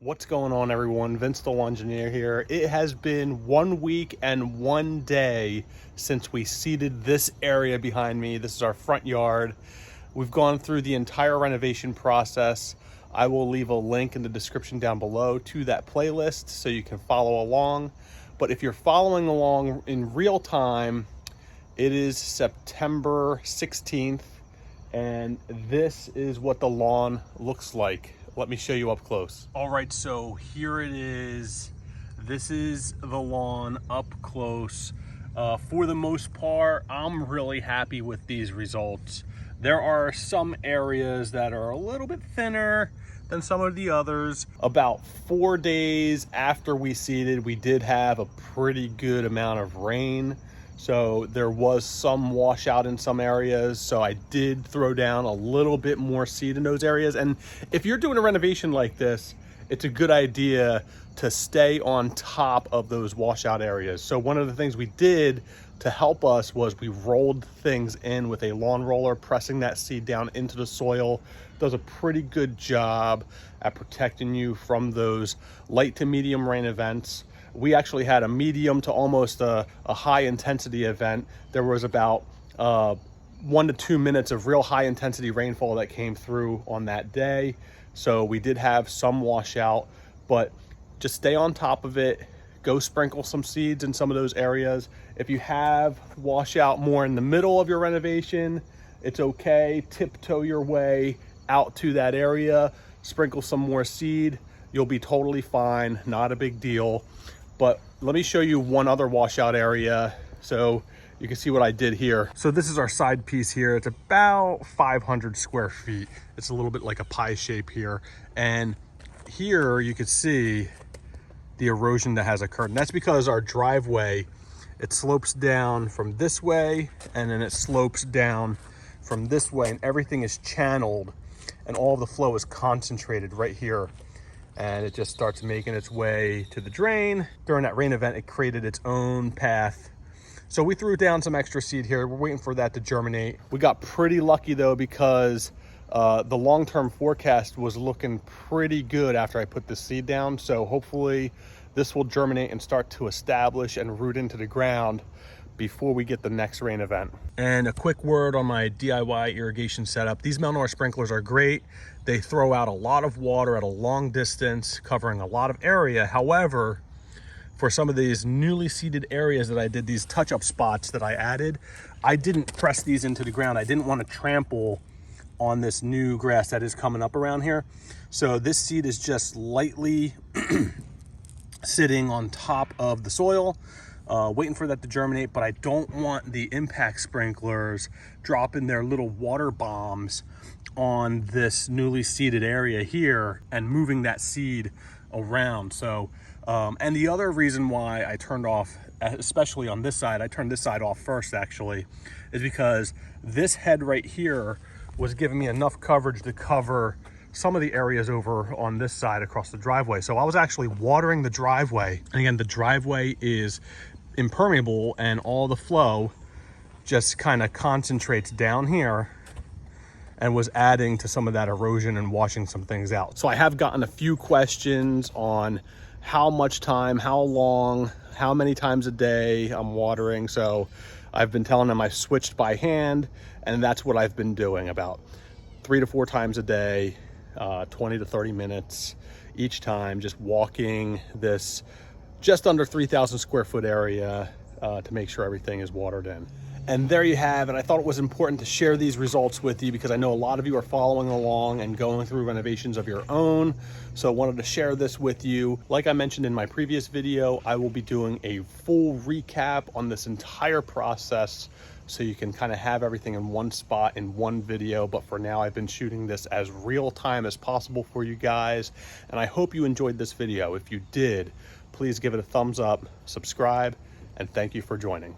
What's going on, everyone? Vince the Lawn Engineer here. It has been 1 week and 1 day since we seeded this area behind me. This is our front yard. We've gone through the entire renovation process. I will leave a link in the description down below to that playlist so you can follow along. But if you're following along in real time, it is September 16th, and this is what the lawn looks like. Let me show you up close. All right, so here it is. This is the lawn up close. For the most part, I'm really happy with these results. There are some areas that are a little bit thinner than some of the others. About 4 days after we seeded, we did have a pretty good amount of rain. So there was some washout in some areas. So I did throw down a little bit more seed in those areas. And if you're doing a renovation like this, it's a good idea to stay on top of those washout areas. So one of the things we did to help us was we rolled things in with a lawn roller, pressing that seed down into the soil. Does a pretty good job at protecting you from those light to medium rain events. We actually had a medium to almost a high intensity event. There was about 1 to 2 minutes of real high intensity rainfall that came through on that day. So we did have some washout, but just stay on top of it. Go sprinkle some seeds in some of those areas. If you have washout more in the middle of your renovation, it's okay. Tiptoe your way out to that area, sprinkle some more seed. You'll be totally fine, not a big deal. But let me show you one other washout area so you can see what I did here. So this is our side piece here. It's about 500 square feet. It's a little bit like a pie shape here. And here you can see the erosion that has occurred. And that's because our driveway, it slopes down from this way and then it slopes down from this way, and everything is channeled and all of the flow is concentrated right here. And it just starts making its way to the drain. During that rain event, it created its own path. So we threw down some extra seed here. We're waiting for that to germinate. We got pretty lucky though, because the long-term forecast was looking pretty good after I put this seed down. So hopefully this will germinate and start to establish and root into the ground before we get the next rain event. And a quick word on my DIY irrigation setup. These Melnor sprinklers are great. They throw out a lot of water at a long distance, covering a lot of area. However, for some of these newly seeded areas that I did, these touch-up spots that I added, I didn't press these into the ground. I didn't want to trample on this new grass that is coming up around here. So this seed is just lightly sitting on top of the soil, waiting for that to germinate. But I don't want the impact sprinklers dropping their little water bombs on this newly seeded area here and moving that seed around. So and the other reason why I turned off, especially on this side, I turned this side off first actually, is because this head right here was giving me enough coverage to cover some of the areas over on this side across the driveway. So I was actually watering the driveway. And again, the driveway is impermeable and all the flow just kind of concentrates down here and was adding to some of that erosion and washing some things out. So I have gotten a few questions on how much time, how long, how many times a day I'm watering. So I've been telling them I switched by hand, and that's what I've been doing, about 3 to 4 times a day, 20 to 30 minutes each time, just walking this just under 3,000 square foot area to make sure everything is watered in. And there you have it. I thought it was important to share these results with you because I know a lot of you are following along and going through renovations of your own. So I wanted to share this with you. Like I mentioned in my previous video, I will be doing a full recap on this entire process so you can kind of have everything in one spot in one video. But for now, I've been shooting this as real time as possible for you guys. And I hope you enjoyed this video. If you did, please give it a thumbs up, subscribe, and thank you for joining.